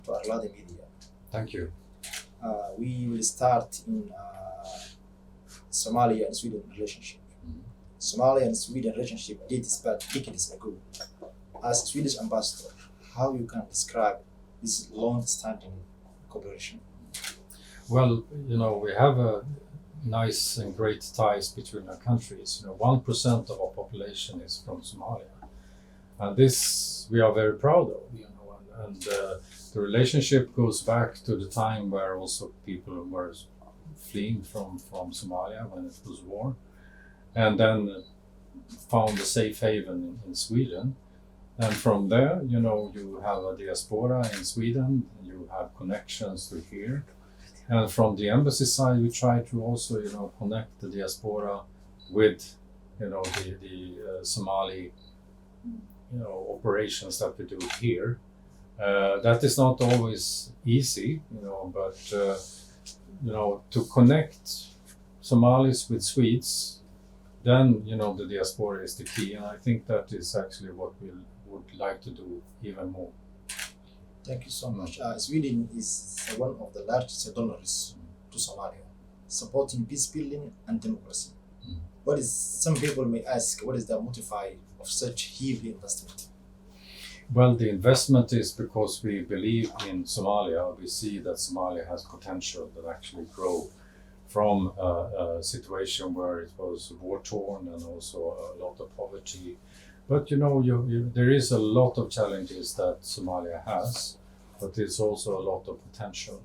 to Arlada Media. Thank you. We will start in Somalia and Sweden relationship. Somalia and Sweden relationship dates back decades ago. As Swedish ambassador, how you can describe this long-standing cooperation? Well, we have a nice and great ties between our countries. 1% of our population is from Somalia, and this we are very proud of. And the relationship goes back to the time where also people were fleeing from Somalia when it was war, and then found a safe haven in Sweden. And from there, you have a diaspora in Sweden, you have connections to here. And from the embassy side, we try to also, connect the diaspora with, the Somali, operations that we do here. That is not always easy, but, to connect Somalis with Swedes, then, the diaspora is the key. And I think that is actually what we would like to do even more. Thank you so much. Sweden is one of the largest donors to Somalia, supporting peace building and democracy. Some people may ask, what is the motive of such heavy investment? Well, the investment is because we believe in Somalia. We see that Somalia has potential that actually grow from a situation where it was war-torn and also a lot of poverty. But there is a lot of challenges that Somalia has, but there's also a lot of potential.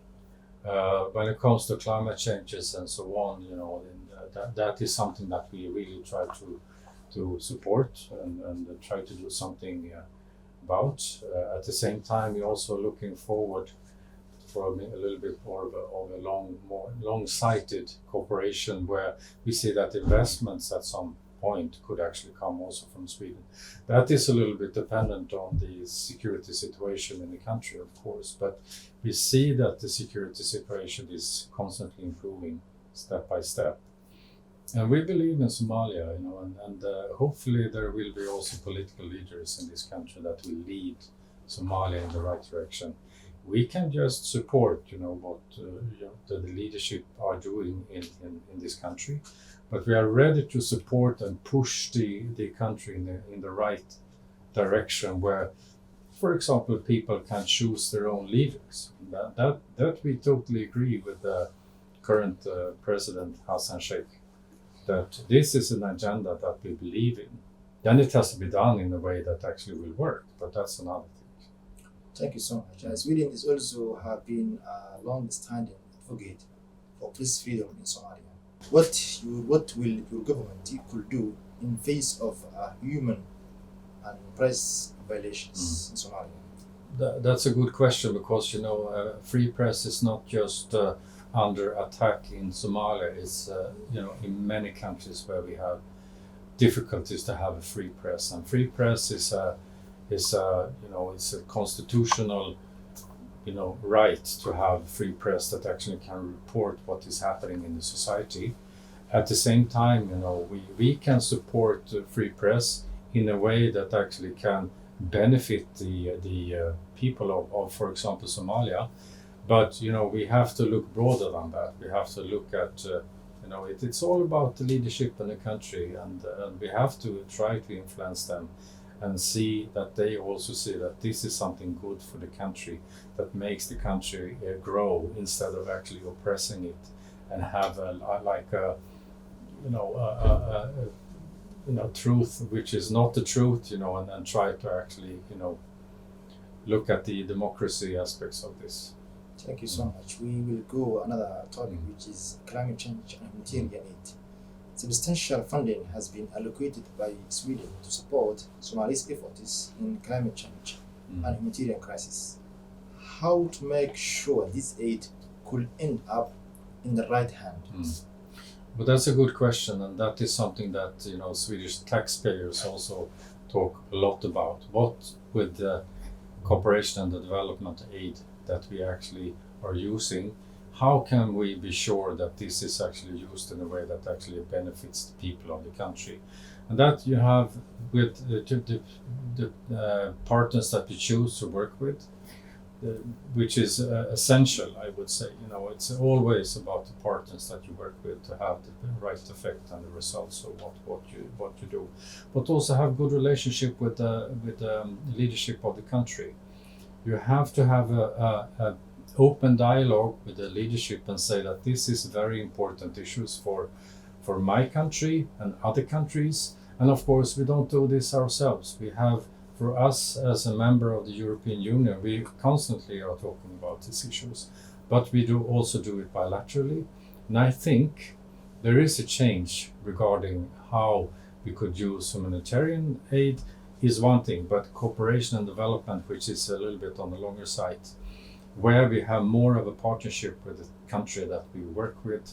When it comes to climate changes and so on, that is something that we really try to support and try to do something about. At the same time, we're also looking forward for a little bit more of a long-sighted cooperation where we see that investments at some point could actually come also from Sweden. That is a little bit dependent on the security situation in the country, of course, but we see that the security situation is constantly improving step by step. And we believe in Somalia, and hopefully there will be also political leaders in this country that will lead Somalia in the right direction. We can just support, what the leadership are doing in this country, but we are ready to support and push the country in the right direction where, for example, people can choose their own leaders. That we totally agree with the current President Hassan Sheikh, that this is an agenda that we believe in. Then it has to be done in a way that actually will work, but that's another thing. Thank you so much. Sweden is also have been a long-standing advocate for press freedom in Somalia. What will your government could do in face of human and press violations in Somalia? That's a good question because free press is not just under attack in Somalia. It's in many countries where we have difficulties to have a free press, and free press is a constitutional right to have free press that actually can report what is happening in the society. At the same time, we can support free press in a way that actually can benefit the people of, for example, Somalia. But we have to look broader than that. We have to look at it's all about the leadership in the country, and we have to try to influence them and see that they also see that this is something good for the country, that makes the country grow instead of actually oppressing it, and have truth which is not the truth, and try to actually look at the democracy aspects of this. Thank you so much. We will go another topic, which is climate change and humanitarian aid. Substantial funding has been allocated by Sweden to support Somalia's efforts in climate change and humanitarian crisis. How to make sure this aid could end up in the right hand? But that's a good question, and that is something that Swedish taxpayers also talk a lot about. What with the cooperation and the development aid that we actually are using, how can we be sure that this is actually used in a way that actually benefits the people of the country? And that you have with the partners that we choose to work with. which is essential, I would say. It's always about the partners that you work with to have the right effect and the results of what you do, but also have good relationship with the leadership of the country. You have to have a open dialogue with the leadership and say that this is very important issues for my country and other countries. And of course, we don't do this ourselves. We have, for us as a member of the European Union, we constantly are talking about these issues, but we also do it bilaterally. And I think there is a change regarding how we could use humanitarian aid is one thing, but cooperation and development, which is a little bit on the longer side, where we have more of a partnership with the country that we work with,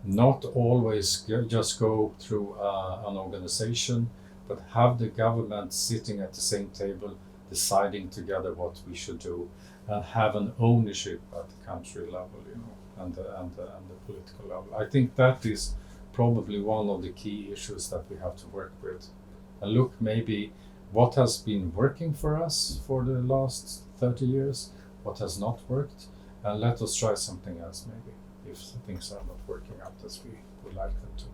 not always just go through an organization, but have the government sitting at the same table, deciding together what we should do, and have an ownership at the country level, and the political level. I think that is probably one of the key issues that we have to work with. And look, maybe what has been working for us for the last 30 years, what has not worked, and let us try something else maybe, if things are not working out as we would like them to.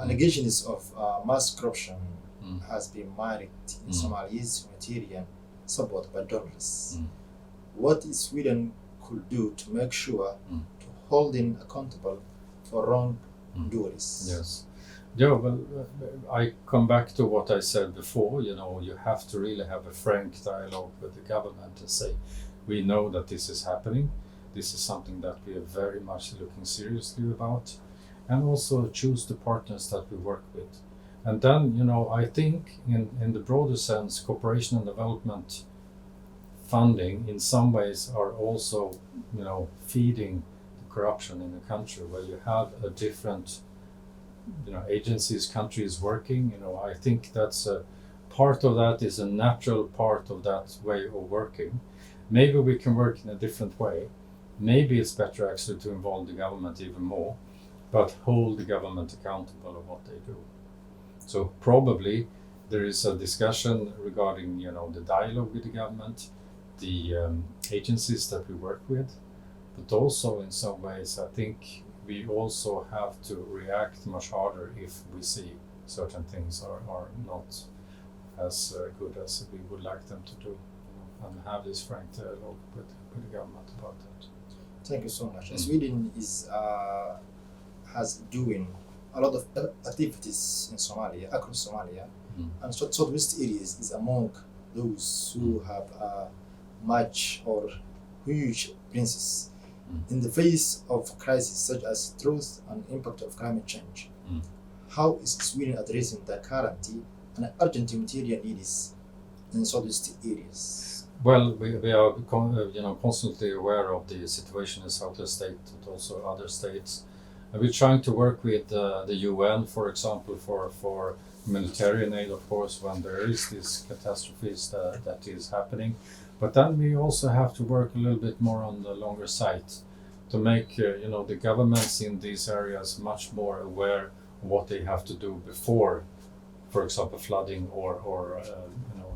Allegations of mass corruption has been married in Somalia's humanitarian support by donors. What is Sweden could do to make sure to hold them accountable for wrongdoers? Yes. Yeah, well, I come back to what I said before. You have to really have a frank dialogue with the government and say, we know that this is happening. This is something that we are very much looking seriously about, and also choose the partners that we work with. And then, I think in the broader sense, cooperation and development funding in some ways are also, feeding the corruption in the country, where you have a different, agencies, countries working. I think that's a part of that is a natural part of that way of working. Maybe we can work in a different way. Maybe it's better actually to involve the government even more, but hold the government accountable of what they do. So probably there is a discussion regarding, the dialogue with the government, the agencies that we work with, but also in some ways I think we also have to react much harder if we see certain things are not as good as we would like them to do, and have this frank dialogue with the government about that. Thank you so much. Sweden has doing a lot of activities in Somalia, across Somalia, and southwest areas is among those who have much or huge presence in the face of crises such as drought and impact of climate change. How is Sweden addressing the current and urgent humanitarian needs in southwest areas? Well, we are constantly aware of the situation in Southwest state, but also other states. And we're trying to work with the UN, for example, for humanitarian aid, of course, when there is these catastrophes that is happening. But then we also have to work a little bit more on the longer sight to make the governments in these areas much more aware of what they have to do before, for example, flooding or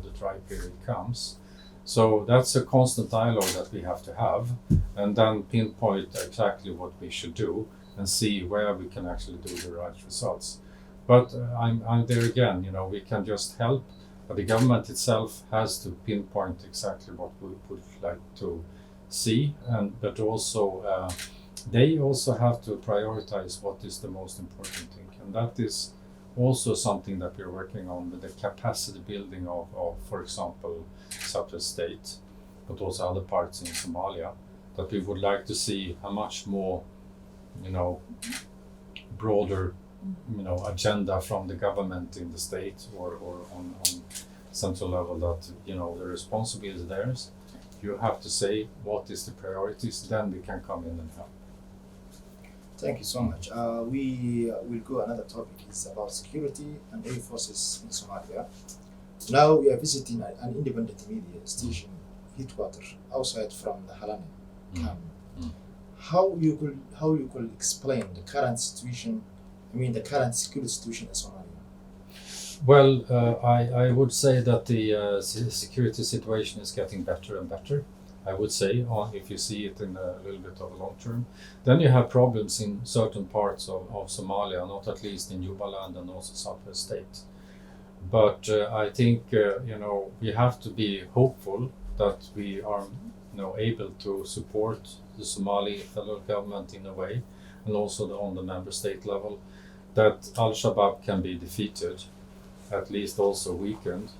the dry period comes. So that's a constant dialogue that we have to have, and then pinpoint exactly what we should do and see where we can actually do the right results. But I'm there again, we can just help, but the government itself has to pinpoint exactly what we would like to see, but also they also have to prioritize what is the most important thing, and that is also something that we're working on with the capacity building of for example, Southwest state, but also other parts in Somalia, that we would like to see a much more, broader, agenda from the government in the state or on central level, that, the responsibility is theirs. You have to say what is the priorities, then we can come in and help. Thank you so much. We will go another topic. It's about security and air forces in Somalia. Now we are visiting an independent media station headquarters outside from the Halane camp. How you could explain the current situation? The current security situation in Somalia. Well, I would say that the security situation is getting better and better. I would say, if you see it in a little bit of a long term. Then you have problems in certain parts of Somalia, not at least in Jubaland and also Southwest State. But I think we have to be hopeful that we are able to support the Somali federal government in a way, and also on the member state level, that Al-Shabaab can be defeated, at least also weakened.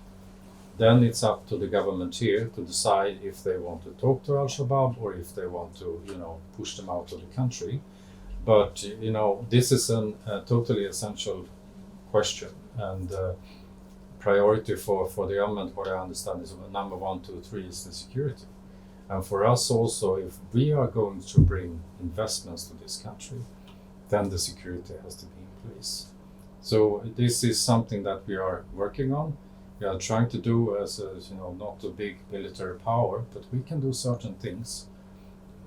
Then it's up to the government here to decide if they want to talk to Al-Shabaab or if they want to, push them out of the country. But, this is a totally essential question, and priority for the government, what I understand, is number 1, 2, 3 is the security. And for us also, if we are going to bring investments to this country, then the security has to be in place. So this is something that we are working on. We are trying to do as not a big military power, but we can do certain things,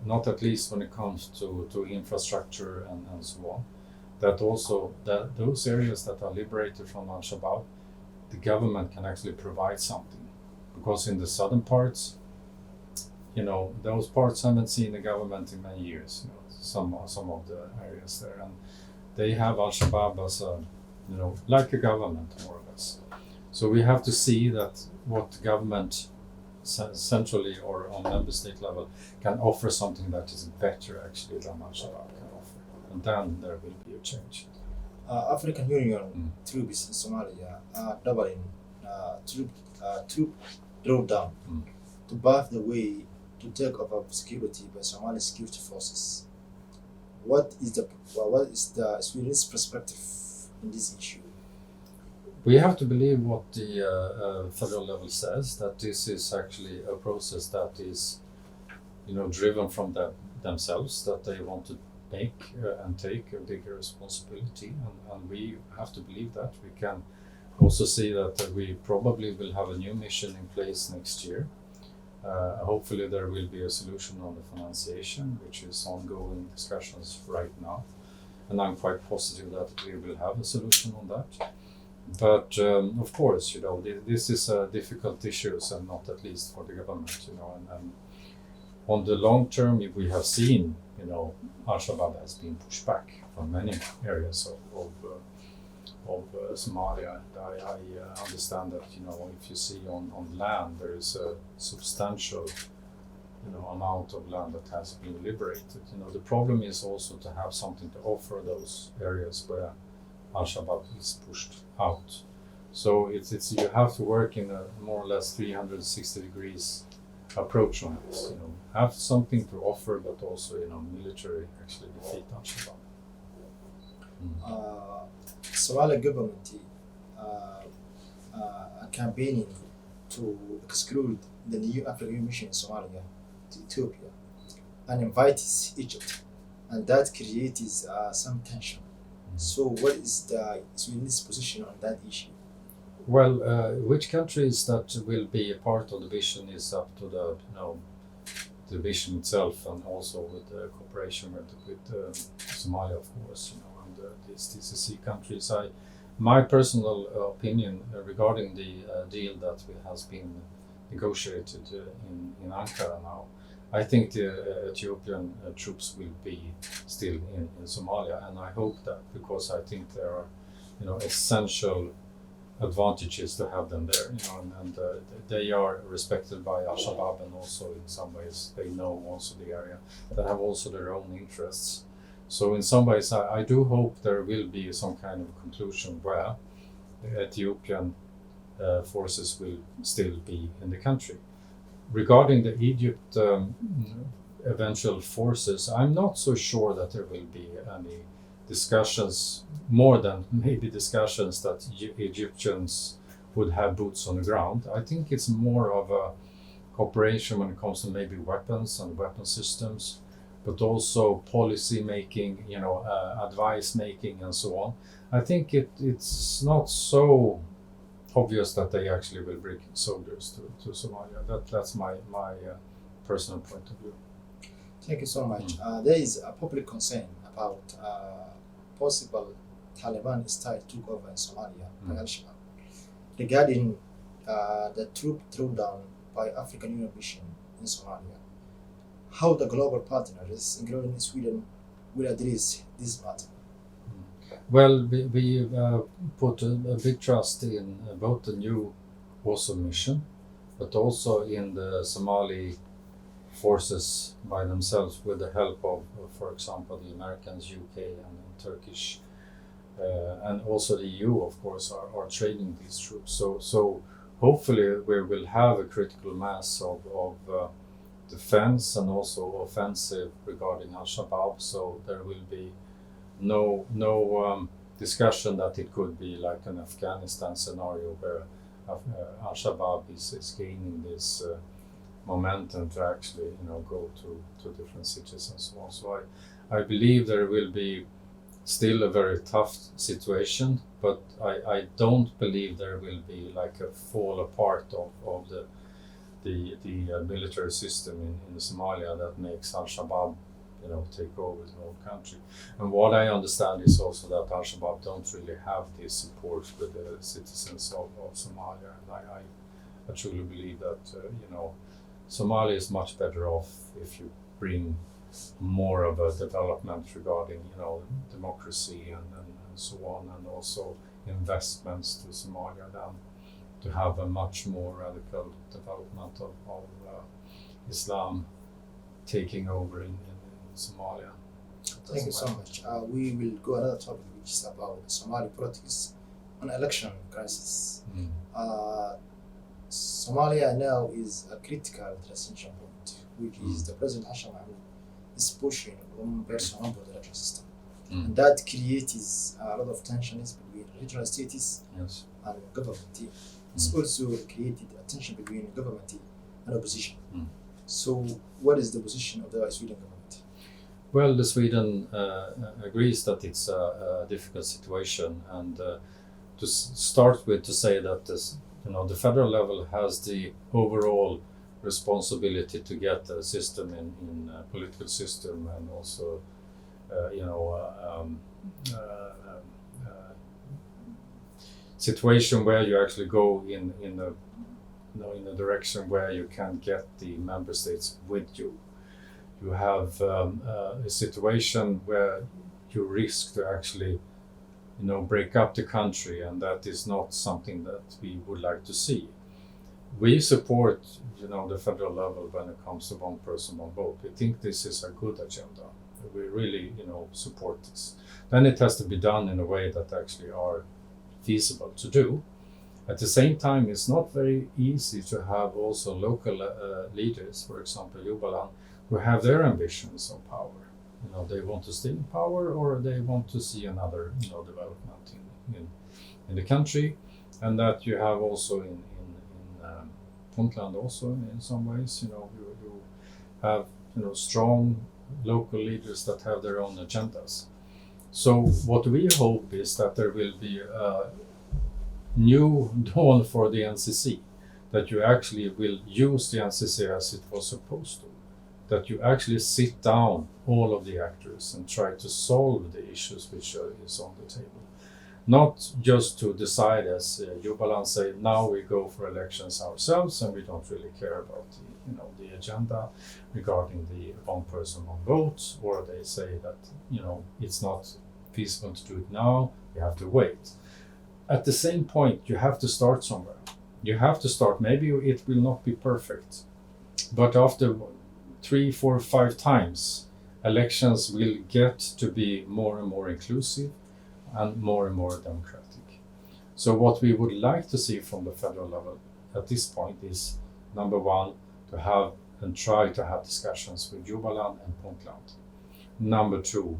not at least when it comes to infrastructure and so on. That also, that those areas that are liberated from Al-Shabaab, the government can actually provide something. Because in the southern parts, those parts haven't seen the government in many years, some of the areas there. And they have Al-Shabaab as like a government, more or less. So we have to see that what government centrally or on member state level can offer something that is better actually than Al-Shabaab can offer. And then there will be a change. African Union troops in Somalia are doubling troop drawdown to pave the way to take over security by Somali security forces. What is the Sweden's perspective in this issue? We have to believe what the federal level says, that this is actually a process that is, driven from themselves, that they want to make and take a bigger responsibility, and we have to believe that. We can also see that we probably will have a new mission in place next year. Hopefully there will be a solution on the financiation, which is ongoing discussions right now, and I'm quite positive that we will have a solution on that. But of course, this is a difficult issue, and not at least for the government, and on the long term, we have seen, Al-Shabaab has been pushed back from many areas of Somalia. I understand that, if you see on land, there is a substantial, amount of land that has been liberated. The problem is also to have something to offer those areas where Al-Shabaab is pushed out. So it's you have to work in a more or less 360 degrees approach on this. Have something to offer, but also military actually defeat Al-Shabaab. Somali government are campaigning to exclude the new African mission in Somalia to Ethiopia and invites Egypt, and that creates some tension. So what is the Sweden's position on that issue? Well, which countries that will be a part of the vision is up to the vision itself, and also with the cooperation with Somalia, of course, and these TCC countries. My personal opinion regarding the deal that has been negotiated in Ankara now, I think the Ethiopian troops will be still in Somalia, and I hope that, because I think there are, essential advantages to have them there, and they are respected by Al-Shabaab, and also in some ways they know also the area. They have also their own interests. So in some ways I do hope there will be some kind of conclusion where the Ethiopian forces will still be in the country. Regarding the Egypt eventual forces, I'm not so sure that there will be any discussions, more than maybe discussions that Egyptians would have boots on the ground. I think it's more of a cooperation when it comes to maybe weapons and weapon systems, but also policy making, advice making and so on. I think it's not so obvious that they actually will bring soldiers to Somalia. That's my personal point of view. Thank you so much. There is a public concern about possible Taliban style takeover in Somalia by Al-Shabaab regarding the troop drawdown by African Union mission in Somalia. how the global partners, including Sweden, will address this matter. Well, we put a big trust in both the new WASO mission, but also in the Somali forces by themselves with the help of, for example, the Americans, UK, and Turkish, and also the EU, of course, are training these troops. So hopefully we will have a critical mass of defense and also offensive regarding Al-Shabaab. So there will be no discussion that it could be like an Afghanistan scenario where Al-Shabaab is gaining this momentum to actually go to different cities and so on. So I believe there will be still a very tough situation, but I don't believe there will be like a fall apart of the military system in Somalia that makes Al-Shabaab take over the whole country. And what I understand is also that Al-Shabaab don't really have this support with the citizens of Somalia. And I truly believe that Somalia is much better off if you bring more of a development regarding democracy and so on, and also investments to Somalia than to have a much more radical development of Islam taking over in Somalia. Thank you so much. We will go another topic, which is about Somali politics and election crisis. Somalia now is a critical transition point, which is the President Hassan Mahmoud is pushing one-person one-vote election system. And that creates a lot of tensions between regional states and government. It's also created a tension between government and opposition. So what is the position of the Sweden government? Well, the Sweden agrees that it's a difficult situation, and to start with, to say that the federal level has the overall responsibility to get a system in political system, and also situation where you actually go in a direction where you can get the member states with you. You have a situation where you risk to actually break up the country, and that is not something that we would like to see. We support the federal level when it comes to one person, one vote. We think this is a good agenda. We really support this. Then it has to be done in a way that actually are feasible to do. At the same time, it's not very easy to have also local leaders, for example, Jubaland, who have their ambitions of power. They want to stay in power, or they want to see another development in the country, and that you have also in Puntland also in some ways. You have strong local leaders that have their own agendas. So what we hope is that there will be a new dawn for the NCC, that you actually will use the NCC as it was supposed to, that you actually sit down all of the actors and try to solve the issues which is on the table. Not just to decide, as Jubaland say, now we go for elections ourselves and we don't really care about the agenda regarding the one person, one vote, or they say that it's not feasible to do it now, we have to wait. At the same point, you have to start somewhere. You have to start, maybe it will not be perfect, but after 3, 4, 5 times, elections will get to be more and more inclusive and more democratic. So what we would like to see from the federal level at this point is, number one, to have and try to have discussions with Jubaland and Puntland. Number two,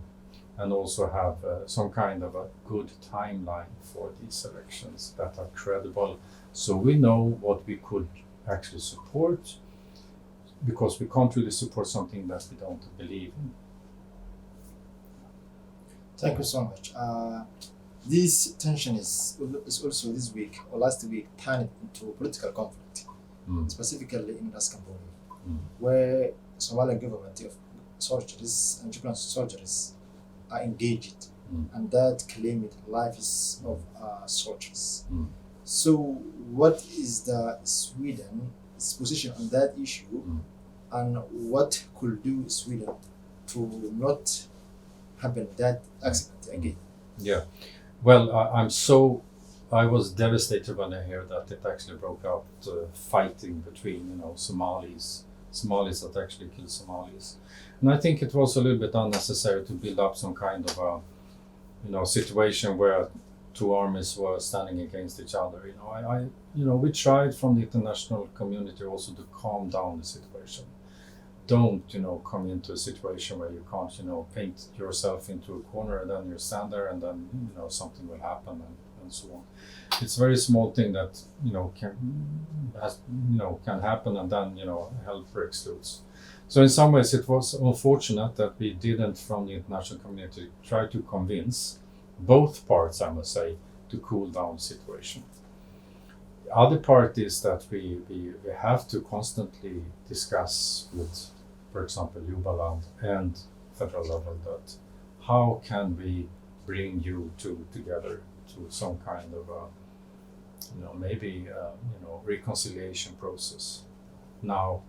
and also have some kind of a good timeline for these elections that are credible, so we know what we could actually support, because we can't really support something that we don't believe in. Thank you so much. This tension is also this week or last week turned into political conflict, specifically in Ras Kamboni, where Somalian government of soldiers and Jubaland soldiers are engaged, and that claimed lives of soldiers. So what is the Sweden's position on that issue, and what could do Sweden to not happen that accident again? Yeah. Well, I was devastated when I heard that it actually broke out fighting between, Somalis that actually killed Somalis. And I think it was a little bit unnecessary to build up some kind of a, situation where two armies were standing against each other. We tried from the international community also to calm down the situation. Don't, come into a situation where you can't, paint yourself into a corner and then you stand there and then, something will happen and so on. It's a very small thing that, can happen and then, hell breaks loose. So in some ways it was unfortunate that we didn't, from the international community, try to convince both parts, I must say, to cool down the situation. The other part is that we have to constantly discuss with, for example, Jubaland and federal level that how can we bring you two together to some kind of reconciliation process. Now,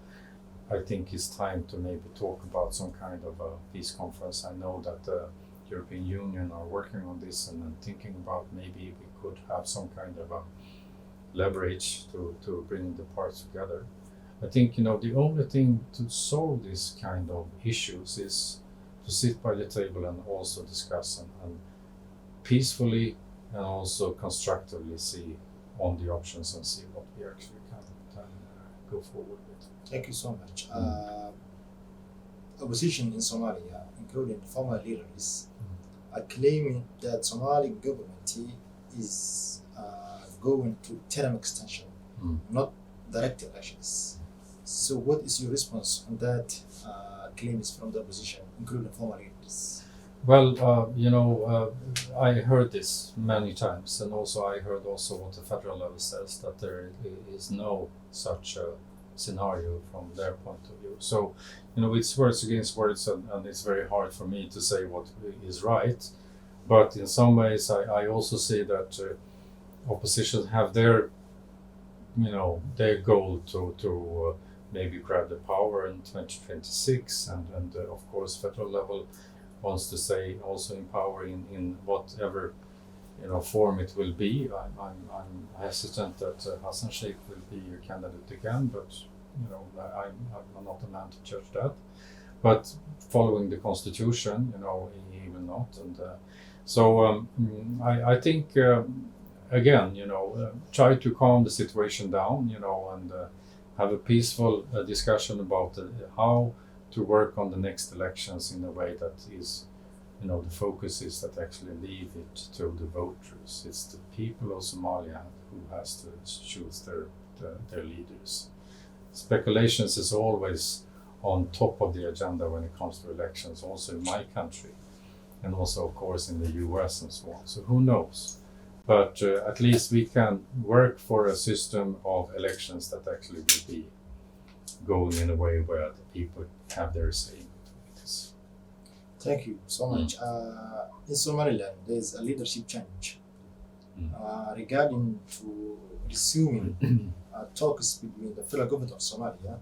I think it's time to maybe talk about some kind of a peace conference. I know that the European Union are working on this and thinking about maybe we could have some kind of a leverage to bring the parts together. I think, the only thing to solve this kind of issues is to sit by the table and also discuss and peacefully and also constructively see on the options and see what we actually can go forward with. Thank you so much. Opposition in Somalia, including former leaders, are claiming that Somali government is going to term extension, not direct elections. So what is your response on that claims from the opposition, including former leaders? Well, I heard this many times, and also I heard also what the federal level says, that there is no such scenario from their point of view. So, it's words against words, and it's very hard for me to say what is right. But in some ways, I also see that opposition have their goal to maybe grab the power in 2026, and of course, federal level wants to say also in power in whatever form it will be. I'm hesitant that Hassan Sheikh will be a candidate again, but I'm not a man to judge that. But following the constitution, he will not, and I think again, try to calm the situation down, and have a peaceful discussion about how to work on the next elections in a way that is, the focus is that actually leave it to the voters. It's the people of Somalia who has to choose their leaders. Speculations is always on top of the agenda when it comes to elections, also in my country, and also, of course, in the US and so on. So who knows? But at least we can work for a system of elections that actually will be going in a way where the people have their say in this. Thank you so much. In Somaliland, there is a leadership change regarding to resuming talks between the federal government of Somalia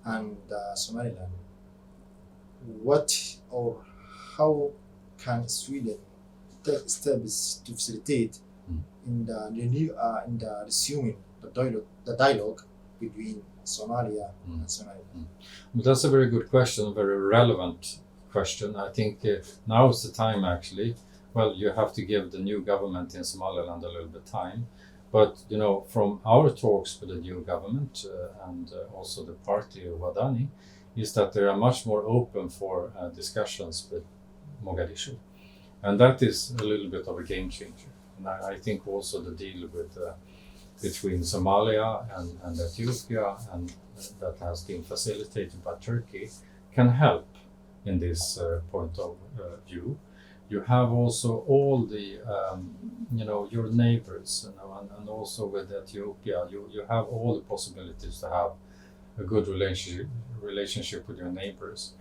and Somaliland. What or how can Sweden take steps to facilitate in the resuming the dialogue between Somalia and Somaliland? But that's a very good question, a very relevant question. I think now is the time actually. Well, you have to give the new government in Somaliland a little bit time. But, from our talks with the new government and also the party of Wadani, is that they are much more open for discussions with Mogadishu. And that is a little bit of a game changer. And I think also the deal with between Somalia and Ethiopia, and that has been facilitated by Turkey, can help in this point of view. You have also all the, your neighbors, and also with Ethiopia, you have all the possibilities to have a good relationship with your neighbors.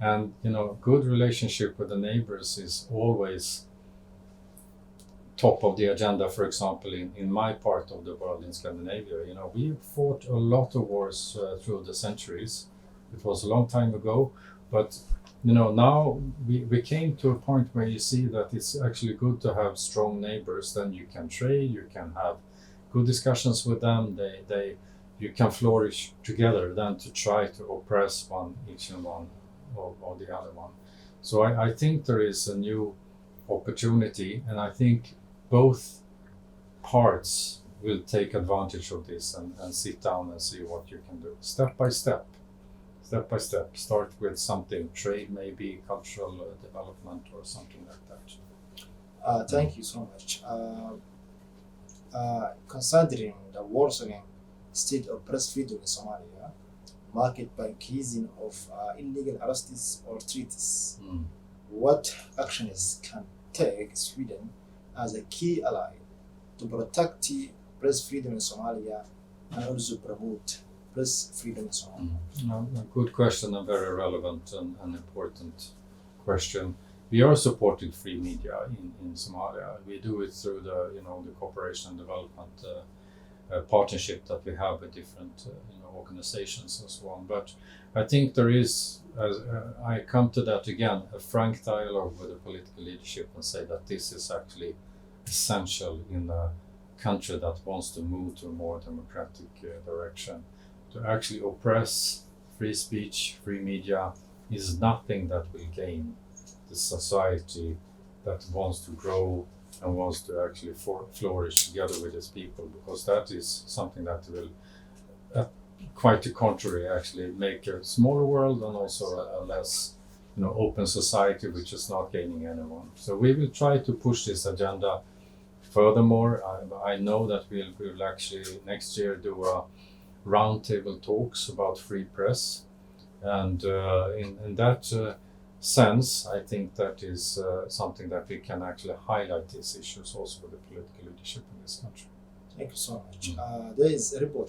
And, good relationship with the neighbors is always top of the agenda. For example, in my part of the world, in Scandinavia, we fought a lot of wars through the centuries It was a long time ago, but now we came to a point where you see that it's actually good to have strong neighbors. Then you can trade, you can have good discussions with them. You can flourish together than to try to oppress each and one or the other one. So I think there is a new opportunity, and I think both parts will take advantage of this and sit down and see what you can do step by step. Start with something, trade, maybe cultural development or something like that. Thank you so much. Considering the worsening state of breastfeeding in Somalia, marked by increasing of illegal arrests or treaties, what actions can take Sweden as a key ally to protect breastfeeding in Somalia and also promote breastfeeding in Somalia? A good question, a very relevant and important question. We are supporting free media in Somalia. We do it through the cooperation and development partnership that we have with different organizations and so on. But I think there is, as I come to that again, a frank dialogue with the political leadership and say that this is actually essential in a country that wants to move to a more democratic direction. To actually oppress free speech, free media is nothing that will gain the society that wants to grow and wants to actually flourish together with its people, because that is something that will, quite the contrary, actually make a smaller world and also a less open society, which is not gaining anyone. So we will try to push this agenda. Furthermore, I know that we'll actually next year do a roundtable talks about free press, and in that sense, I think that is something that we can actually highlight these issues also with the political leadership in this country. Thank you so much. There is a report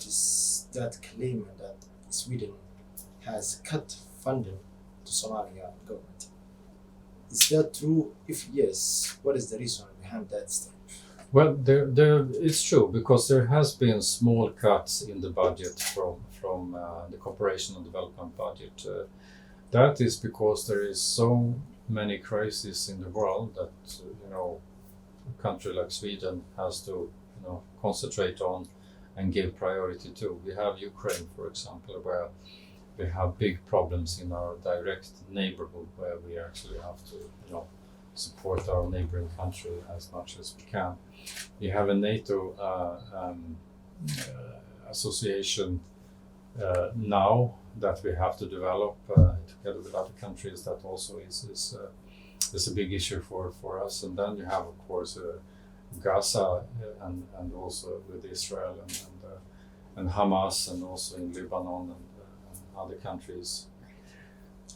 that claim that Sweden has cut funding to Somalia government. Is that true? If yes, what is the reason behind that step? Well, it's true, because there has been small cuts in the budget from the cooperation and development budget. That is because there is so many crises in the world that a country like Sweden has to concentrate on and give priority to. We have Ukraine, for example, where we have big problems in our direct neighborhood, where we actually have to support our neighboring country as much as we can. We have a NATO association now that we have to develop together with other countries. That also is a big issue for us. And then you have, of course, Gaza and also with Israel and Hamas, and also in Lebanon and other countries.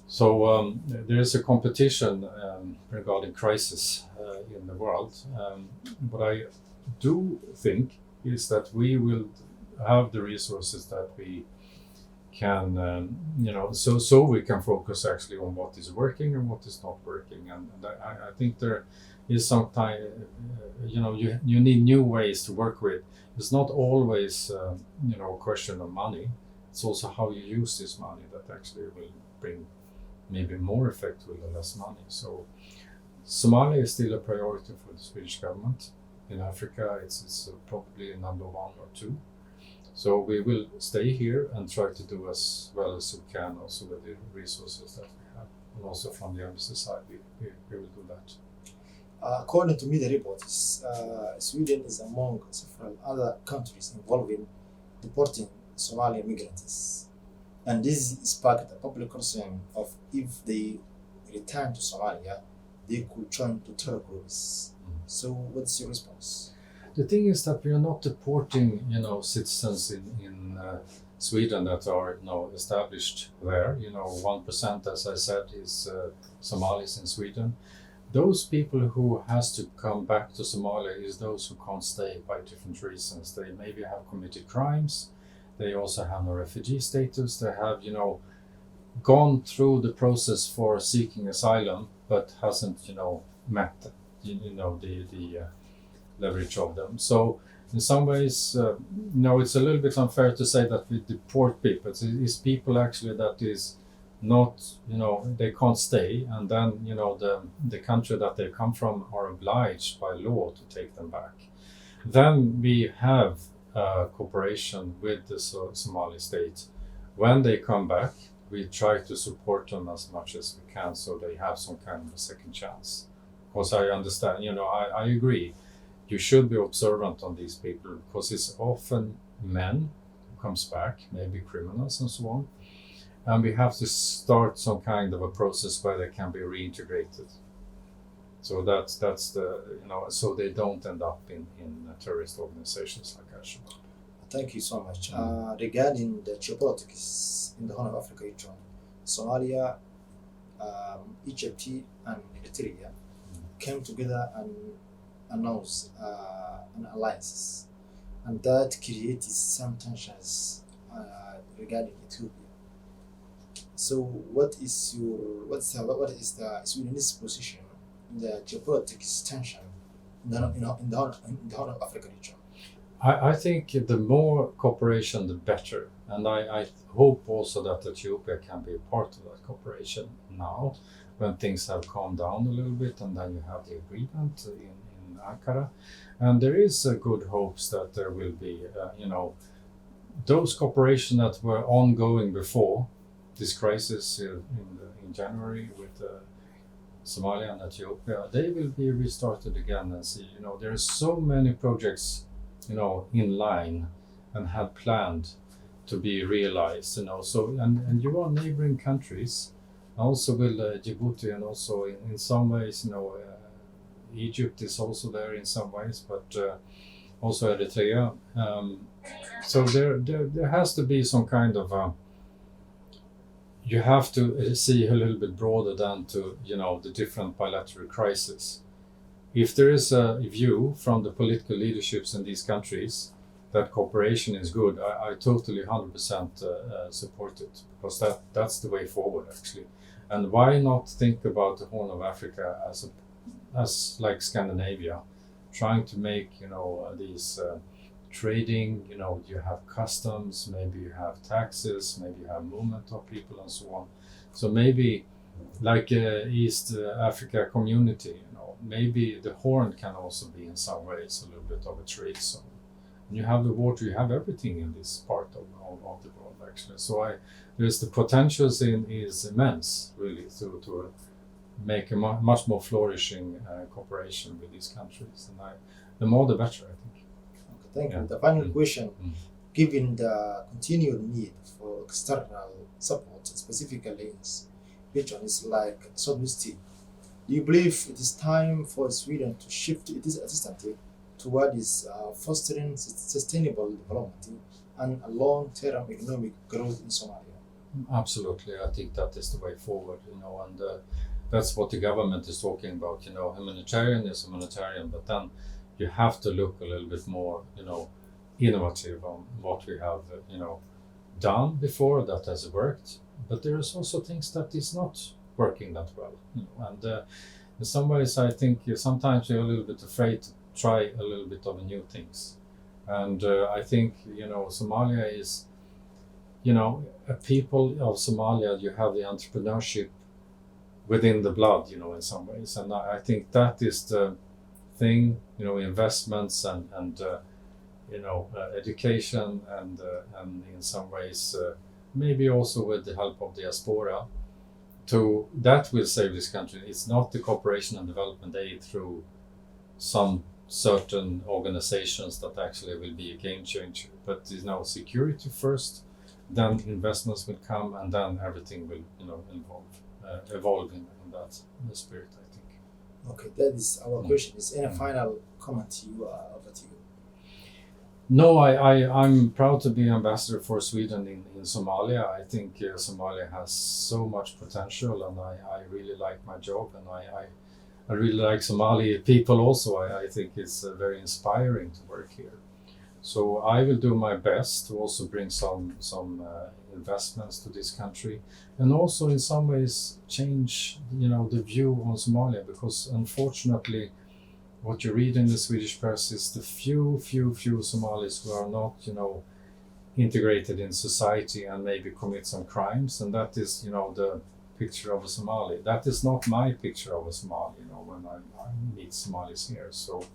So there is a competition regarding crisis in the world. What I do think is that we will have the resources that we can, so we can focus actually on what is working and what is not working. And I think there is sometimes, you need new ways to work with. It's not always, a question of money. It's also how you use this money that actually will bring maybe more effect with less money. So Somalia is still a priority for the Swedish government. In Africa, it's probably number 1 or 2. So we will stay here and try to do as well as we can also with the resources that we have. And also from the embassy side, we will do that. According to media reports, Sweden is among several other countries involved in deporting Somali migrants. And this sparked a public concern of if they return to Somalia, they could join the terror groups. So what's your response? The thing is that we are not deporting, citizens in Sweden that are established there. 1%, as I said, is Somalis in Sweden. Those people who has to come back to Somalia is those who can't stay by different reasons. They maybe have committed crimes. They also have no refugee status. They have, gone through the process for seeking asylum, but hasn't, met, the leverage of them. So in some ways, it's a little bit unfair to say that we deport people. It's people actually that is not, they can't stay, and then, the country that they come from are obliged by law to take them back. Then we have cooperation with the Somali state. When they come back, we try to support them as much as we can so they have some kind of a second chance. Because I understand, I agree, you should be observant on these people, because it's often men who comes back, maybe criminals and so on. And we have to start some kind of a process where they can be reintegrated. So that's the, so they don't end up in terrorist organizations like Al-Shabaab. Thank you so much. Regarding the geopolitics in the Horn of Africa region, Somalia, Egypt, and Eritrea came together and announced an alliance, and that created some tensions regarding Ethiopia. So, what is the Sweden's position in the geopolitics tension in the Horn of Africa region? I think the more cooperation, the better. And I hope also that Ethiopia can be a part of that cooperation now, when things have calmed down a little bit, and then you have the agreement in Ankara. And there is good hopes that there will be, those cooperation that were ongoing before this crisis in January with Somalia and Ethiopia, they will be restarted again. And see, there are so many projects in line and had planned to be realized, so and you are neighboring countries, also with Djibouti, and also in some ways, Egypt is also there in some ways, but also Eritrea. So there has to be some kind of you have to see a little bit broader than to the different bilateral crises. If there is a view from the political leaderships in these countries that cooperation is good, I totally 100% support it, because that's the way forward, actually. And why not think about the Horn of Africa as like Scandinavia, trying to make these trading. You have customs, maybe you have taxes, maybe you have movement of people and so on. So maybe like East Africa community. Maybe the Horn can also be in some ways a little bit of a trade zone. And you have the water, you have everything in this part of the world, actually. So there's the potentials is immense, really, to make a much more flourishing cooperation with these countries. And the more the better, I think. Okay, thank you. The final question, given the continued need for external support, specifically in regions like Southeast Asia, do you believe it is time for Sweden to shift its assistance towards fostering sustainable development and a long-term economic growth in Somalia? Absolutely, I think that is the way forward. And that's what the government is talking about. Humanitarian is humanitarian, but then you have to look a little bit more, innovative on what we have, done before that has worked. But there is also things that is not working that well, and in some ways I think sometimes you're a little bit afraid to try a little bit of new things. And I think Somalia is a people of Somalia, you have the entrepreneurship within the blood, in some ways, and I think that is the thing, investments and education and in some ways maybe also with the help of diaspora, that will save this country. It's not the cooperation and development aid through some certain organizations that actually will be a game changer, but security first, then investments will come, and then everything will evolve in that spirit, I think. Okay, that is our question. Is any final comment over to you? No, I'm proud to be ambassador for Sweden in Somalia. I think Somalia has so much potential, and I really like my job, and I really like Somali people also. I think it's very inspiring to work here. So I will do my best to also bring some investments to this country, and also in some ways change the view on Somalia, because unfortunately what you read in the Swedish press is the few Somalis who are not integrated in society and maybe commit some crimes, and that is, the picture of a Somali. That is not my picture of a Somali, when I meet Somalis here. So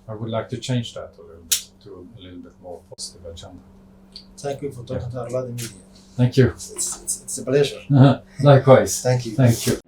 I would like to change that a little bit to a little bit more positive agenda. Thank you for talking to Arlada Media. Thank you. It's a pleasure. Likewise. Thank you. Thank you.